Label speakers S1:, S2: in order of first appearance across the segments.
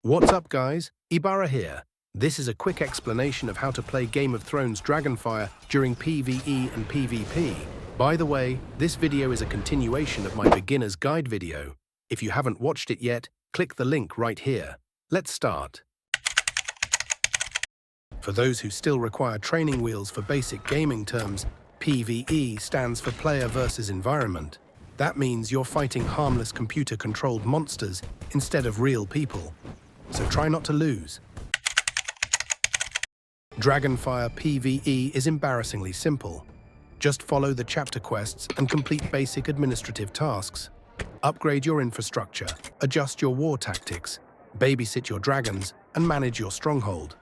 S1: What's up guys, Ibara here. This is a quick explanation of how to play Game of Thrones Dragonfire during PvE and PvP. By the way, this video is a continuation of my beginner's guide video. If you haven't watched it yet, click the link right here. Let's start. For those who still require training wheels for basic gaming terms, PvE stands for Player versus Environment. That means you're fighting harmless computer-controlled monsters instead of real people. So try not to lose. Dragonfire PvE is embarrassingly simple. Just follow the chapter quests and complete basic administrative tasks. Upgrade your infrastructure, adjust your war tactics, babysit your dragons, and manage your stronghold.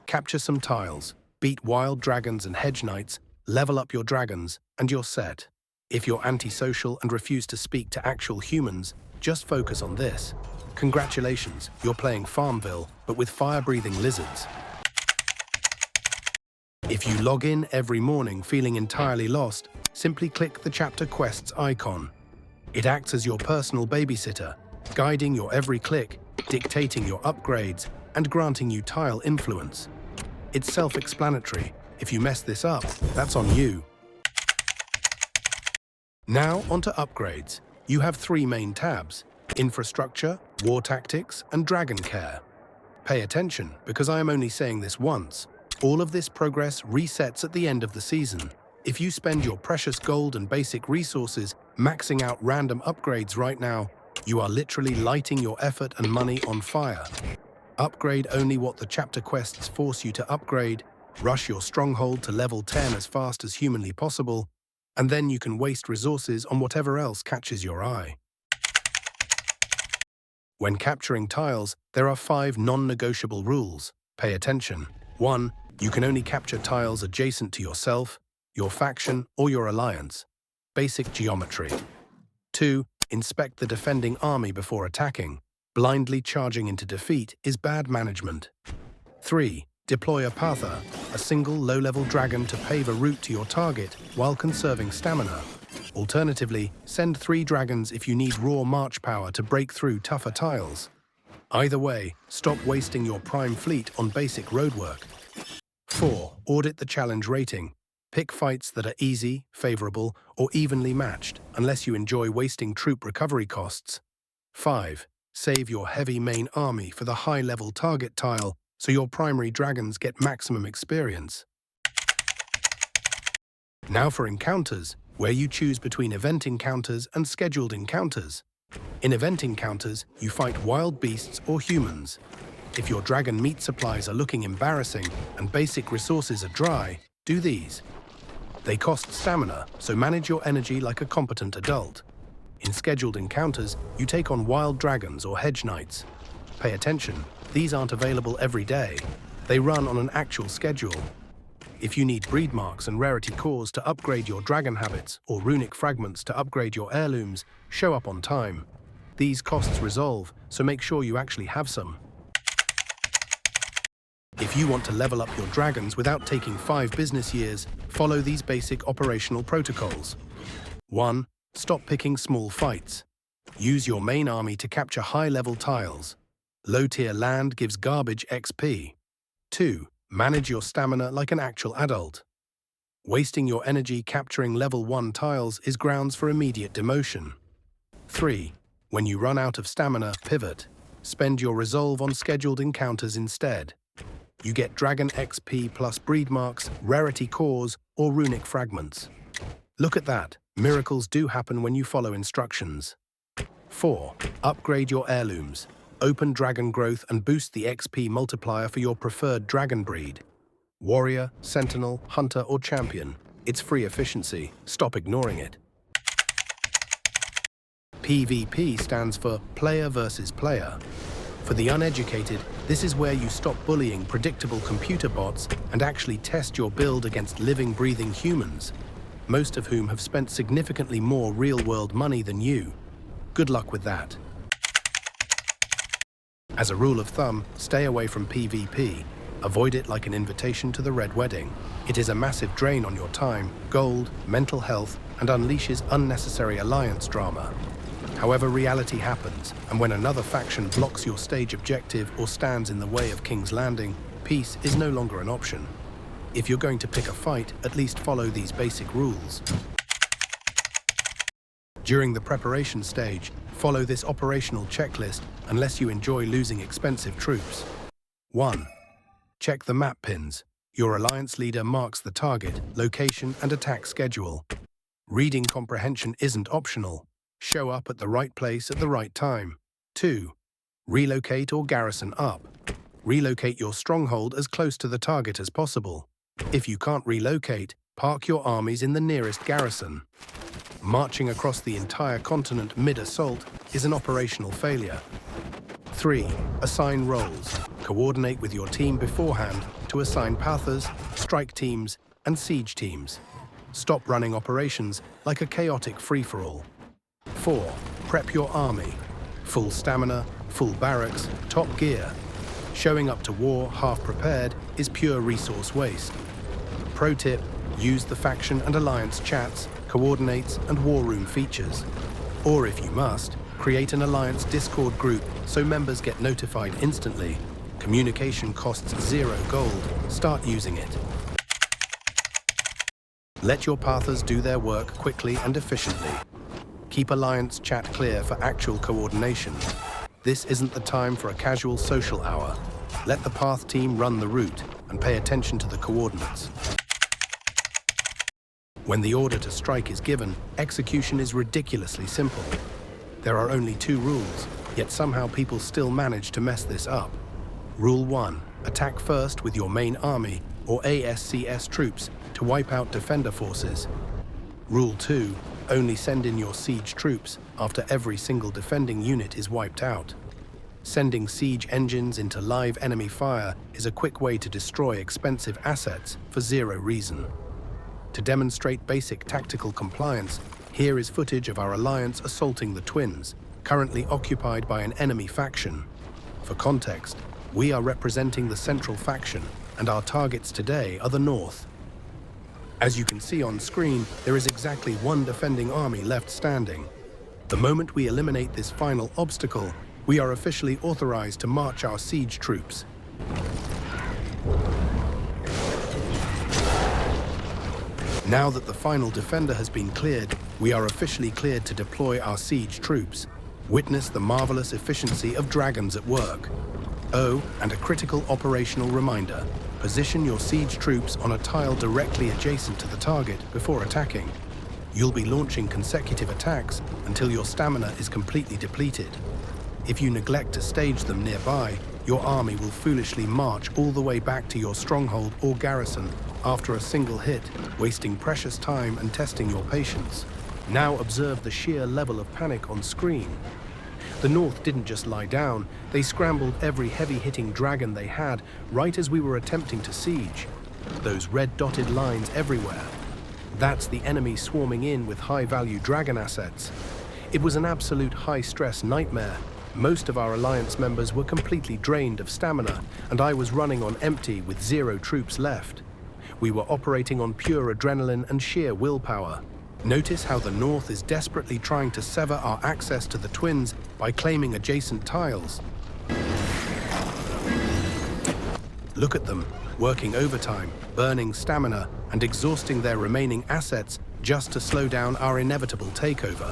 S1: Capture some tiles, beat wild dragons and hedge knights, level up your dragons, and you're set. If you're antisocial and refuse to speak to actual humans, just focus on this. Congratulations, you're playing Farmville, but with fire-breathing lizards. If you log in every morning feeling entirely lost, simply click the chapter quests icon. It acts as your personal babysitter, guiding your every click, dictating your upgrades, and granting you tile influence. It's self-explanatory. If you mess this up, that's on you. Now onto upgrades. You have three main tabs: Infrastructure, War Tactics, and Dragon Care. Pay attention, because I am only saying this once. All of this progress resets at the end of the season. If you spend your precious gold and basic resources maxing out random upgrades right now, you are literally lighting your effort and money on fire. Upgrade only what the chapter quests force you to upgrade, rush your stronghold to level 10 as fast as humanly possible, and then you can waste resources on whatever else catches your eye. When capturing tiles, there are 5 non-negotiable rules. Pay attention. 1. You can only capture tiles adjacent to yourself, your faction, or your alliance. Basic geometry. 2. Inspect the defending army before attacking. Blindly charging into defeat is bad management. 3. Deploy a Patha, a single low-level dragon to pave a route to your target while conserving stamina. Alternatively, send 3 dragons if you need raw march power to break through tougher tiles. Either way, stop wasting your prime fleet on basic roadwork. 4. Audit the challenge rating. Pick fights that are easy, favorable, or evenly matched, unless you enjoy wasting troop recovery costs. 5. Save your heavy main army for the high-level target tile so your primary dragons get maximum experience. Now for encounters, where you choose between event encounters and scheduled encounters. In event encounters, you fight wild beasts or humans. If your dragon meat supplies are looking embarrassing and basic resources are dry, do these. They cost stamina, so manage your energy like a competent adult. In scheduled encounters, you take on wild dragons or hedge knights. Pay attention, these aren't available every day. They run on an actual schedule. If you need breed marks and rarity cores to upgrade your dragon habits or runic fragments to upgrade your heirlooms, show up on time. These costs resolve, so make sure you actually have some. If you want to level up your dragons without taking 5 business years, follow these basic operational protocols. 1. Stop picking small fights. Use your main army to capture high-level tiles. Low-tier land gives garbage XP. 2. Manage your stamina like an actual adult. Wasting your energy capturing level 1 tiles is grounds for immediate demotion. 3. When you run out of stamina, pivot. Spend your resolve on scheduled encounters instead. You get dragon XP plus breed marks, rarity cores, or runic fragments. Look at that. Miracles do happen when you follow instructions. 4. Upgrade your heirlooms. Open dragon growth and boost the XP multiplier for your preferred dragon breed. Warrior, sentinel, hunter, or champion. It's free efficiency. Stop ignoring it. PvP stands for Player versus Player. For the uneducated, this is where you stop bullying predictable computer bots and actually test your build against living, breathing humans, most of whom have spent significantly more real-world money than you. Good luck with that. As a rule of thumb, stay away from PvP. Avoid it like an invitation to the Red Wedding. It is a massive drain on your time, gold, mental health, and unleashes unnecessary alliance drama. However, reality happens, and when another faction blocks your stage objective or stands in the way of King's Landing, peace is no longer an option. If you're going to pick a fight, at least follow these basic rules. During the preparation stage, follow this operational checklist unless you enjoy losing expensive troops. 1. Check the map pins. Your alliance leader marks the target, location, and attack schedule. Reading comprehension isn't optional. Show up at the right place at the right time. 2. Relocate or garrison up. Relocate your stronghold as close to the target as possible. If you can't relocate, park your armies in the nearest garrison. Marching across the entire continent mid-assault is an operational failure. 3. Assign roles. Coordinate with your team beforehand to assign pathers, strike teams, and siege teams. Stop running operations like a chaotic free-for-all. 4. Prep your army. Full stamina, full barracks, top gear. Showing up to war half-prepared is pure resource waste. Pro tip, use the faction and alliance chats, coordinates, and war room features. Or if you must, create an alliance Discord group so members get notified instantly. Communication costs 0 gold. Start using it. Let your pathers do their work quickly and efficiently. Keep alliance chat clear for actual coordination. This isn't the time for a casual social hour. Let the path team run the route and pay attention to the coordinates. When the order to strike is given, execution is ridiculously simple. There are only 2 rules, yet somehow people still manage to mess this up. Rule 1. Attack first with your main army or ASCS troops to wipe out defender forces. Rule 2. Only send in your siege troops after every single defending unit is wiped out. Sending siege engines into live enemy fire is a quick way to destroy expensive assets for 0 reason. To demonstrate basic tactical compliance, here is footage of our alliance assaulting the Twins, currently occupied by an enemy faction. For context, we are representing the central faction, and our targets today are the North. As you can see on screen, there is exactly 1 defending army left standing. The moment we eliminate this final obstacle, we are officially authorized to march our siege troops. Now that the final defender has been cleared, we are officially cleared to deploy our siege troops. Witness the marvelous efficiency of dragons at work. Oh, and a critical operational reminder. Position your siege troops on a tile directly adjacent to the target before attacking. You'll be launching consecutive attacks until your stamina is completely depleted. If you neglect to stage them nearby, your army will foolishly march all the way back to your stronghold or garrison after a single hit, wasting precious time and testing your patience. Now observe the sheer level of panic on screen. The North didn't just lie down, they scrambled every heavy-hitting dragon they had right as we were attempting to siege. Those red dotted lines everywhere. That's the enemy swarming in with high-value dragon assets. It was an absolute high-stress nightmare. Most of our alliance members were completely drained of stamina, and I was running on empty with 0 troops left. We were operating on pure adrenaline and sheer willpower. Notice how the North is desperately trying to sever our access to the Twins by claiming adjacent tiles. Look at them, working overtime, burning stamina, and exhausting their remaining assets just to slow down our inevitable takeover.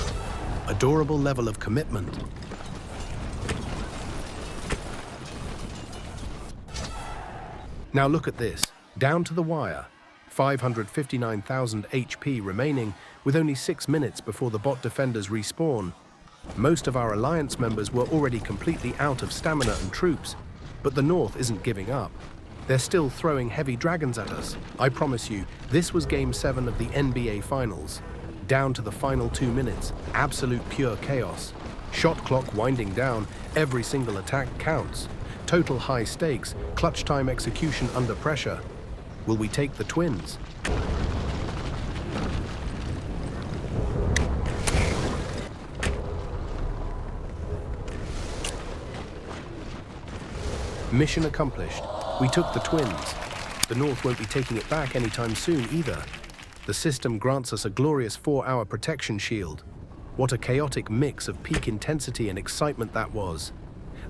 S1: Adorable level of commitment. Now look at this, down to the wire. 559,000 HP remaining, with only 6 minutes before the bot defenders respawn. Most of our alliance members were already completely out of stamina and troops, but the North isn't giving up. They're still throwing heavy dragons at us. I promise you, this was Game 7 of the NBA Finals. Down to the final 2 minutes, absolute pure chaos. Shot clock winding down, every single attack counts. Total high stakes, clutch time execution under pressure. Will we take the Twins? Mission accomplished. We took the Twins. The North won't be taking it back anytime soon either. The system grants us a glorious 4-hour protection shield. What a chaotic mix of peak intensity and excitement that was.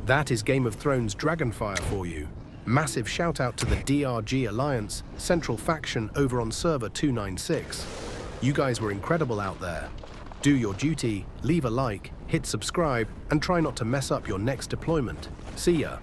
S1: That is Game of Thrones Dragonfire for you. Massive shout out to the DRG Alliance, Central Faction over on server 296. You guys were incredible out there. Do your duty, leave a like, hit subscribe, and try not to mess up your next deployment. See ya.